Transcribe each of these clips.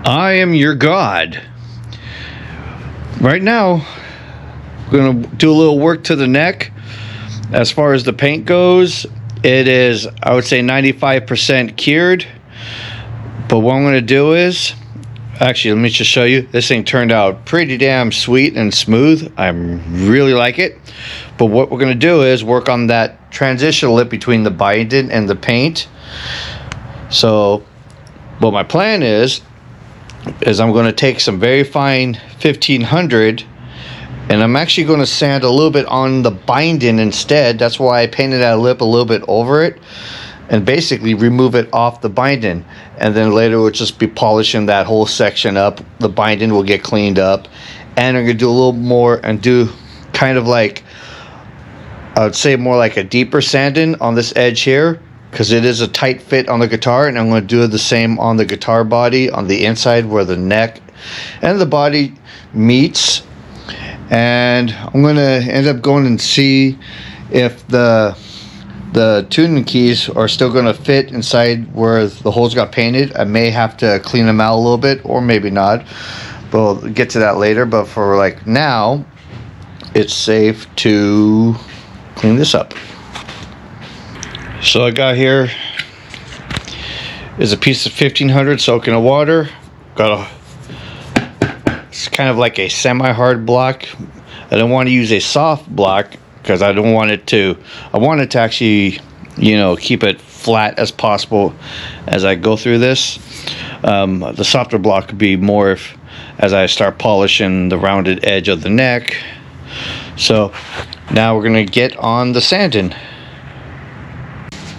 I am your God. Right now, we're going to do a little work to the neck. As far as the paint goes, it is, I would say, 95% cured. But what I'm going to do is, actually, let me just show you. This thing turned out pretty damn sweet and smooth. I really like it. But what we're going to do is work on that transition lip between the binding and the paint. So what my plan is I'm going to take some very fine 1500 and I'm actually going to sand a little bit on the binding instead. That's why I painted that lip a little bit over it and basically remove it off the binding, and then later we'll just be polishing that whole section up. The binding will get cleaned up, and I'm going to do a little more and do kind of like, I would say more like a deeper sanding on this edge here, because it is a tight fit on the guitar, and I'm going to do the same on the guitar body on the inside where the neck and the body meets. And I'm going to end up going and see if the tuning keys are still going to fit inside where the holes got painted. I may have to clean them out a little bit, or maybe not, but we'll get to that later. But for like now, it's safe to clean this up. So I got here is a piece of 1500 soaking in water. It's kind of like a semi-hard block. I don't want to use a soft block because I don't want it to, I want it to actually, you know, keep it flat as possible as I go through this. The softer block could be more as I start polishing the rounded edge of the neck. So now we're going to get on the sanding.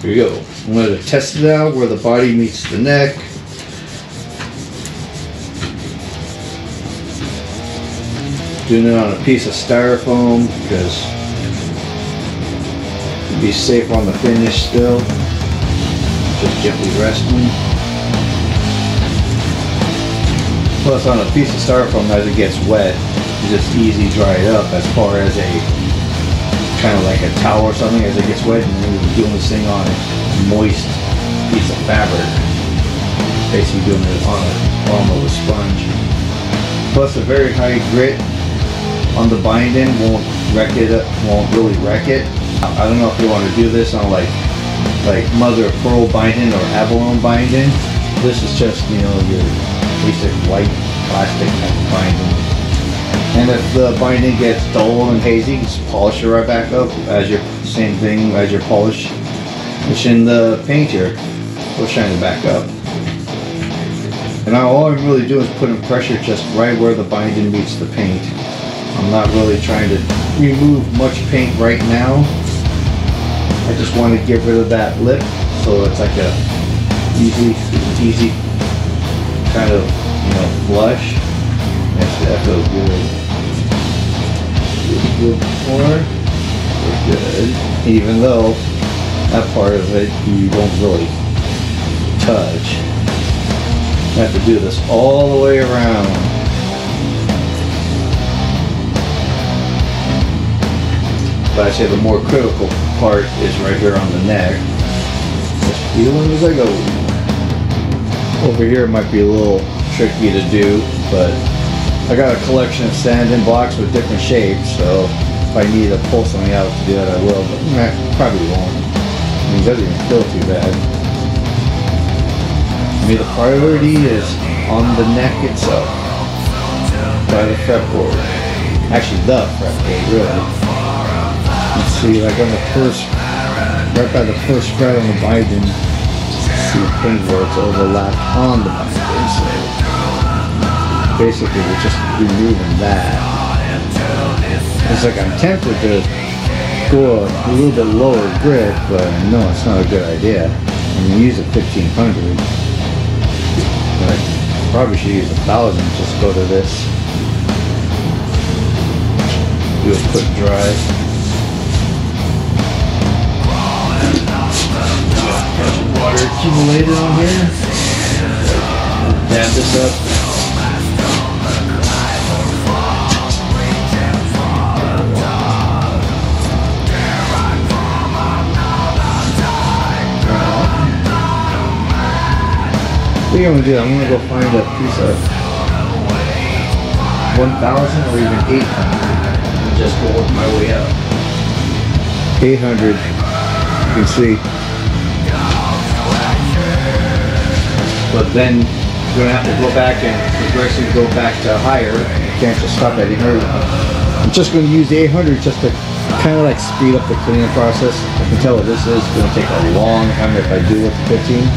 Here we go. I'm going to test it out where the body meets the neck. Doing it on a piece of styrofoam because it'd be safe on the finish still. Just gently resting. Plus on a piece of styrofoam, as it gets wet, it's just easy dry it up as far as a kind of like a towel or something. As it gets wet, and then you're doing this thing on a moist piece of fabric, basically doing it on a palm of a sponge. Plus a very high grit on the binding won't wreck it up, won't really wreck it. I don't know if you want to do this on like mother of pearl binding or abalone binding. This is just, you know, your basic white plastic type of binding. And if the binding gets dull and hazy, just polish it right back up as your same thing as your polish. Pushing the paint here, we'll shine it back up. And all I'm really doing is putting pressure just right where the binding meets the paint. I'm not really trying to remove much paint right now. I just want to get rid of that lip so it's like a easy kind of, you know, flush. That feels good. Good before. Good. Even though that part of it you won't really touch. I have to do this all the way around. But I say the more critical part is right here on the neck. Just feeling as I go. Over here it might be a little tricky to do, but I got a collection of sanding blocks with different shapes, so if I need to pull something out to do that, I will, but probably won't. I mean, it doesn't even feel too bad. I mean, the priority is on the neck itself, by the fretboard. Actually, the fretboard, really. You see, like on the first, right by the first fret on the binding, see the paint where it's overlapped on the binding. So basically, we're just removing that. It's like I'm tempted to go a little bit lower grit, but I know it's not a good idea. I mean, use a 1500. But probably should use 1000. Just go to this. Do a quick dry. Water accumulated on here. Dab this up. think I'm gonna do, I'm gonna go find a piece of 1,000 or even 800 and just go work my way up. 800, you can see. But then you're gonna have to go back and progressively go back to higher. You can't just stop at 800. I'm just gonna use the 800 just to kind of like speed up the cleaning process. I can tell what this is gonna take a long time if I do with the 15.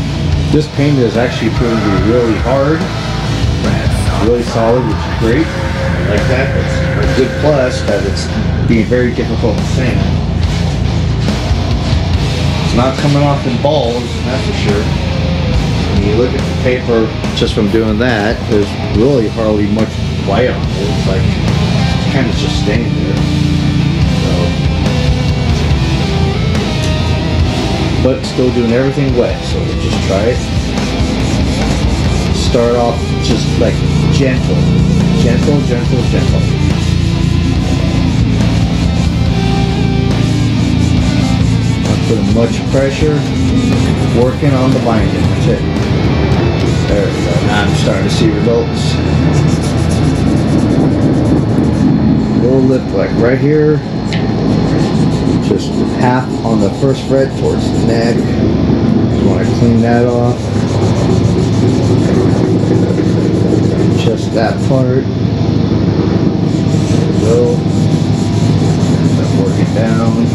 This paint is actually proving to be really hard, really solid, which is great. I like that. That's a good plus, but it's being very difficult to sand. It's not coming off in balls, that's for sure. When you look at the paper, just from doing that, there's really hardly much white on it. It's like kind of just staying there. But still doing everything wet, so we'll just try it. Start off just like gentle, gentle, gentle, gentle. Not putting much pressure, working on the binding, that's it. There we go, now I'm starting to see results. Little lip like right here. Just half on the first fret towards the neck. Just want to clean that off. Just that part. There we go. Work it down.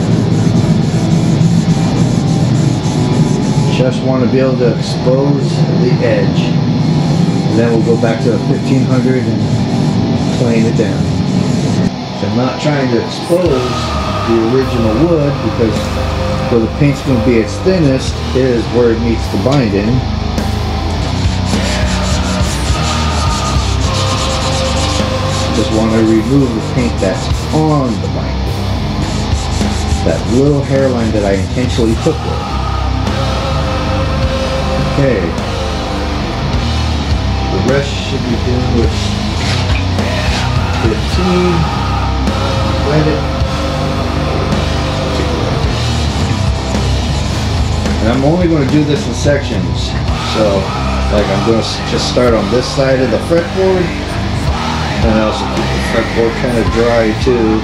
Just want to be able to expose the edge. And then we'll go back to the 1500 and plane it down. So I'm not trying to expose the original wood because where the paint's going to be its thinnest is where it meets the binding. Just want to remove the paint that's on the binding. That little hairline that I intentionally took there. Okay. The rest should be done with 15. Blend it. And I'm only going to do this in sections, so like I'm going to just start on this side of the fretboard, and I also keep the fretboard kind of dry too.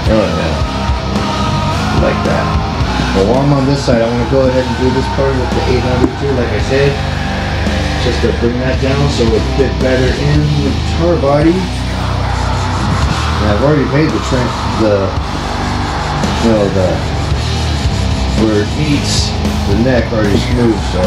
Oh yeah, like that. But while I'm on this side, I want to go ahead and do this part with the 800 too, like I said, just to bring that down so it fit better in the guitar body. And I've already made the trim, where it meets the neck already smooth, so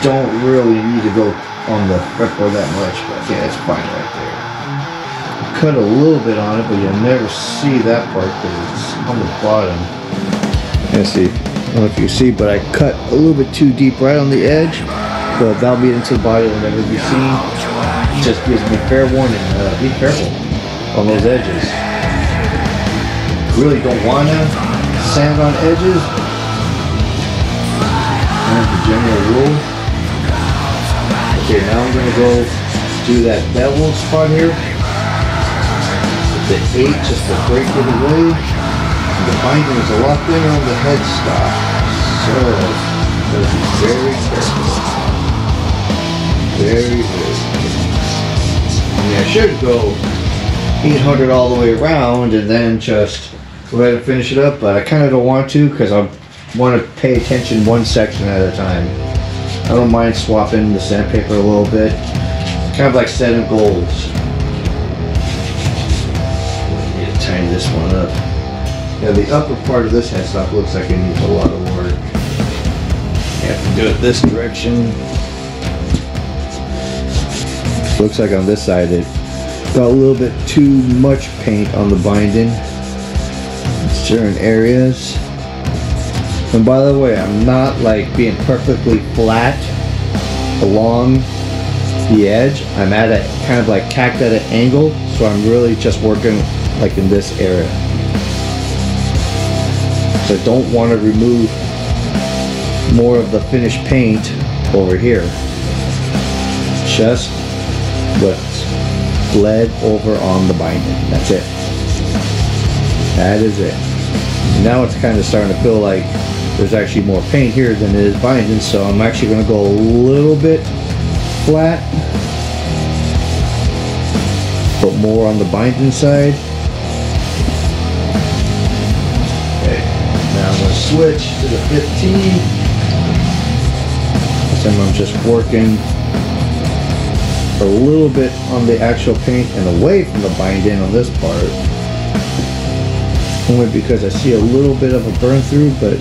don't really need to go on the fretboard that much, but yeah, it's fine right there. Cut a little bit on it, but you'll never see that part because it's on the bottom. Let's see, I don't know if you see, but I cut a little bit too deep right on the edge, but that'll be into the body, will never be seen. Just gives me fair warning, be careful on those edges. Really don't want to sand on edges. That's the general rule. Okay, now I'm going to go do that bevel spot here. With the 8 just to break it away. And the binding is a lot thinner on the headstock. So, gotta be very careful. Very, very careful. I mean, I should go 800 all the way around and then just go ahead and finish it up, but I kind of don't want to because I want to pay attention one section at a time. I don't mind swapping the sandpaper a little bit. Kind of like setting goals. I need to tighten this one up. Yeah, the upper part of this headstock looks like it needs a lot of work. You have to do it this direction. Looks like on this side it got a little bit too much paint on the binding in certain areas. And by the way, I'm not like being perfectly flat along the edge. I'm at a kind of like tacked at an angle, so I'm really just working like in this area. So I don't want to remove more of the finished paint over here. Just what's bled over on the binding. That's it. That is it. Now it's kind of starting to feel like there's actually more paint here than it is binding, so I'm actually going to go a little bit flat, but more on the binding side. Okay, now I'm going to switch to the 15. This time I'm just working a little bit on the actual paint and away from the bind-in on this part. Only because I see a little bit of a burn through, but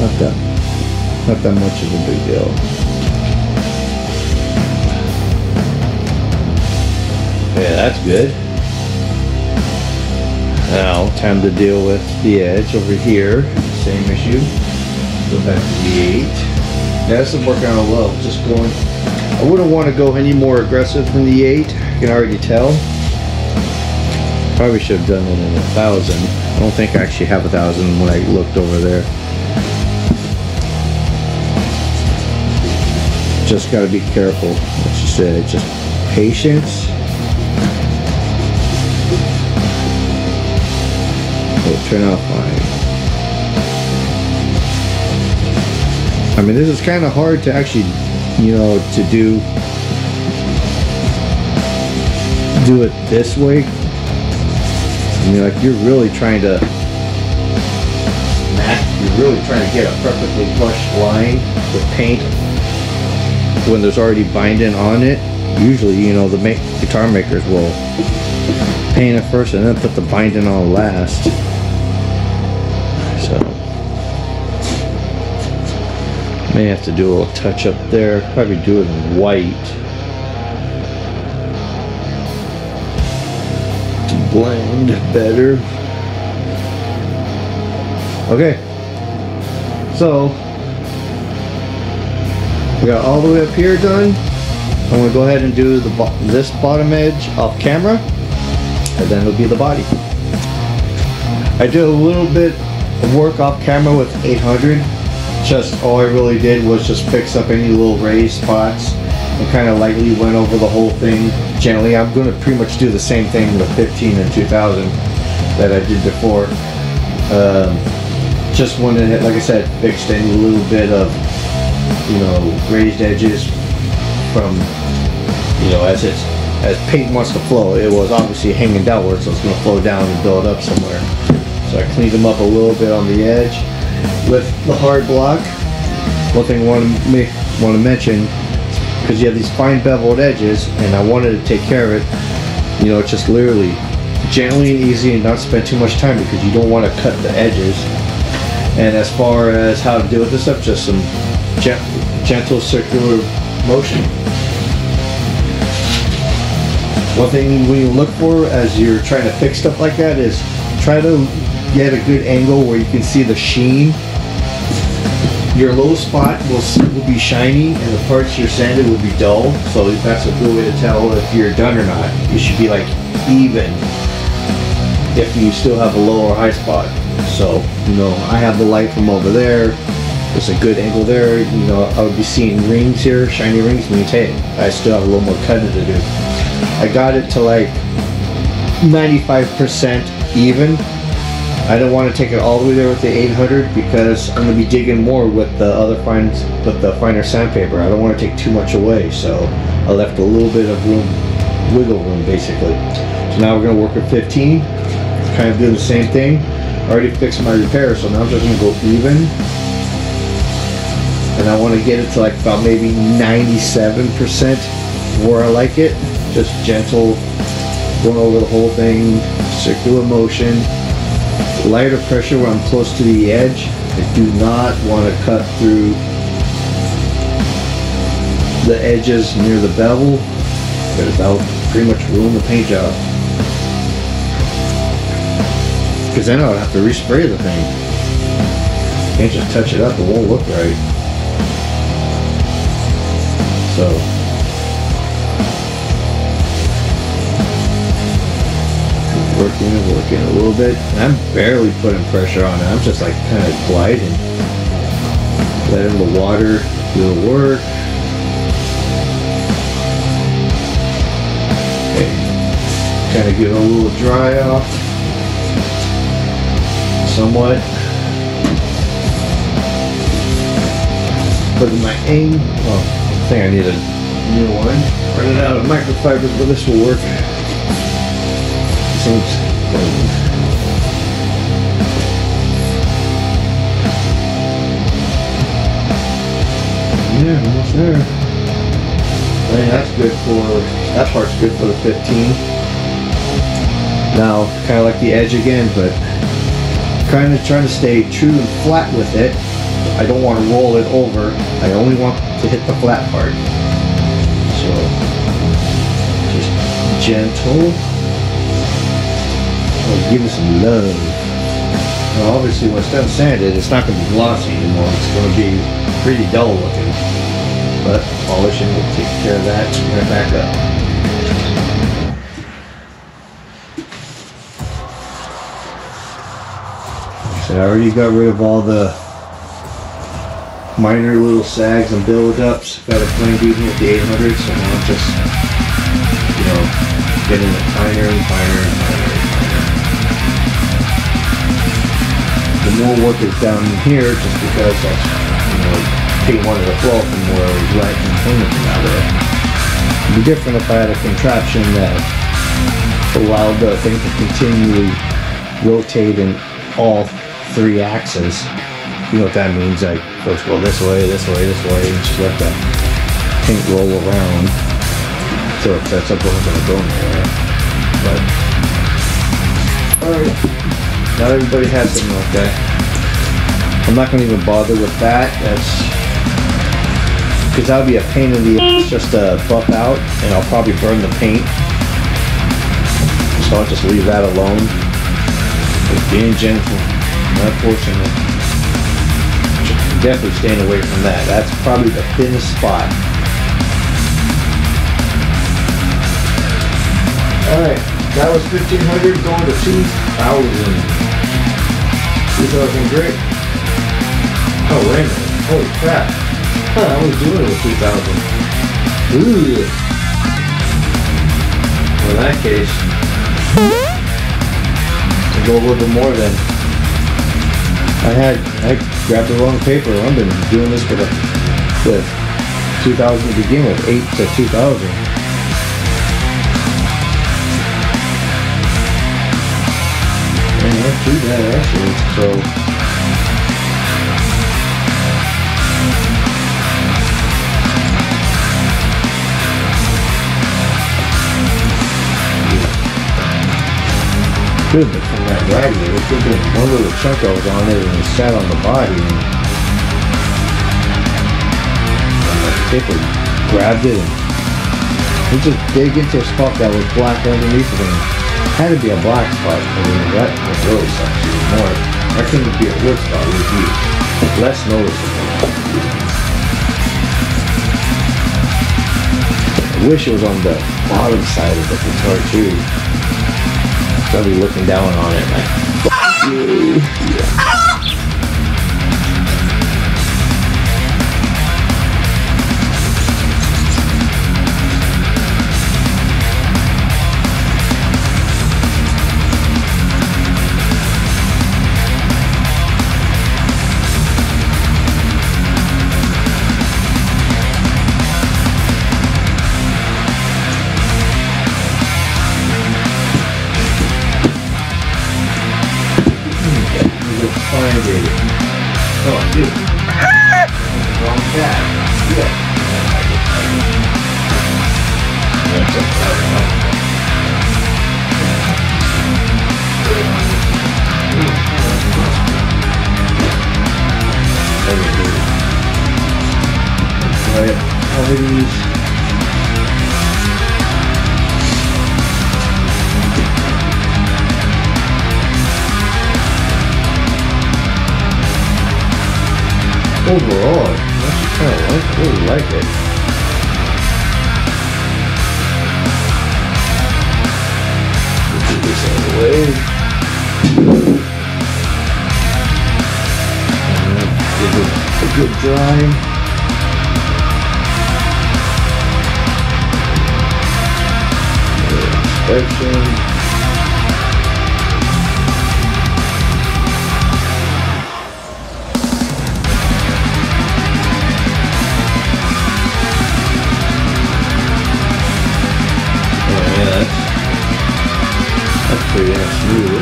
not that much of a big deal. Okay, that's good. Now, time to deal with the edge over here. Same issue. Go back to the 8. Yeah, this is working out well. Just going. I wouldn't want to go any more aggressive than the 8. You can already tell. Probably should have done it in 1,000. I don't think I actually have 1,000 when I looked over there. Just got to be careful. Like you said, just patience. It'll turn out fine. I mean, this is kind of hard to actually, you know, to do it this way. I mean, like, you're really trying to get a perfectly flush line with paint when there's already binding on it. Usually, you know, the guitar makers will paint it first and then put the binding on last. So may have to do a little touch up there. Probably do it in white to blend better. Okay, so we got all the way up here done. I'm going to go ahead and do this bottom edge off camera, and then it'll be the body. I did a little bit of work off camera with 800. Just all I really did was just fix up any little raised spots and kind of lightly went over the whole thing gently. I'm going to pretty much do the same thing with 15 and 2000 that I did before. Just wanted to, like I said, fixed any little bit of, you know, raised edges from, you know, as paint wants to flow. It was obviously hanging downward, so it's going to flow down and build up somewhere. So I cleaned them up a little bit on the edge with the hard block. One thing I want to mention, because you have these fine beveled edges, and I wanted to take care of it, you know, just literally gently and easy and not spend too much time, because you don't want to cut the edges. And as far as how to deal with this stuff, just some gentle circular motion. One thing we look for as you're trying to fix stuff like that is try to get a good angle where you can see the sheen. Your low spot will be shiny and the parts you're sanded will be dull, so that's a good way to tell if you're done or not. You should be like even if you still have a low or high spot. So, you know, I have the light from over there. There's a good angle there. You know, I would be seeing rings here, shiny rings, means hey, I still have a little more cutting to do. I got it to like 95% even. I don't want to take it all the way there with the 800 because I'm going to be digging more with the finer sandpaper. I don't want to take too much away, so I left a little bit of room, wiggle room basically. So now we're going to work with 15, kind of doing the same thing. I already fixed my repair, so now I'm just going to go even. And I want to get it to like about maybe 97% where I like it. Just gentle, going over the whole thing, circular motion. Lighter pressure when I'm close to the edge. I do not want to cut through the edges near the bevel because that will pretty much ruin the paint job. Because then I'll have to respray the thing. Can't just touch it up, it won't look right. So working a little bit. I'm barely putting pressure on it. I'm just like kind of gliding, letting the water do the work. Okay, kind of get a little dry off. somewhat. But my aim, well, I think I need a new one. Running out of microfibers, but this will work. Seems clean. Yeah, almost there. I mean, that's good for, that part's good for the 15. Now, kind of like the edge again, but kind of trying to stay true and flat with it. I don't want to roll it over. I only want to hit the flat part. So, just gentle. Oh, give it some love. Now, obviously, when it's done sanded, it's not going to be glossy anymore. It's going to be pretty dull looking. But polishing will take care of that. Right back up. So I already got rid of all the minor little sags and build-ups. Got it plain even with the 800, so now I'm just, you know, getting it finer and finer and finer and finer. The more work is down here, just because that's, you know, paint wanted to flow from where it was right and clean it out of it. It'd be different if I had a contraption that allowed the thing to continually rotate in all 3 axes. You know what that means? Like, let's go this way, this way, this way, and just let the paint roll around. So if that's up, it's gonna go nowhere. But alright, not everybody has something like that. I'm not gonna even bother with that. That's because that'll be a pain in the ass just to buff out, and I'll probably burn the paint. So I'll just leave that alone. But being gentle, not forcing it. Definitely staying away from that. That's probably the thinnest spot. Alright, that was 1500 going to 2000. 2000 great. Oh, wait a minute. Holy crap. Huh, I was doing it with 2000. Ooh. Well, in that case, I'll go a little bit more then. I grabbed the wrong paper. I've been doing this with 2000 to begin with, 8 to 2000. And not too bad actually. So could have been from that radiator. It could have been one little chunk that was on it and it sat on the body and the paper grabbed it and it just dig into a spot that was black underneath it and it had to be a black spot. I mean, that was really sucks even more. That couldn't be a wood spot, it would be less noticeable. I wish it was on the bottom side of the guitar too. I'll be looking down on it like, fuck you. Oh, dude. Wrong tab. Yeah. Alright, how many of these? Overall, I actually really like it. Get this out of the way. Give it a good dry. Inspection.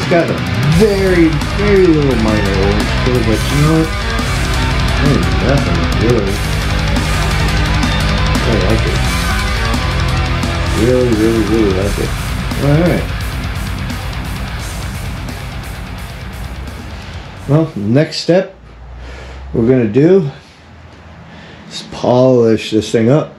it's got a very, very little minor orange to it, but you know what? Ain't nothing really. I like it. Really, really, really like it. Alright. Well, next step we're going to do is polish this thing up.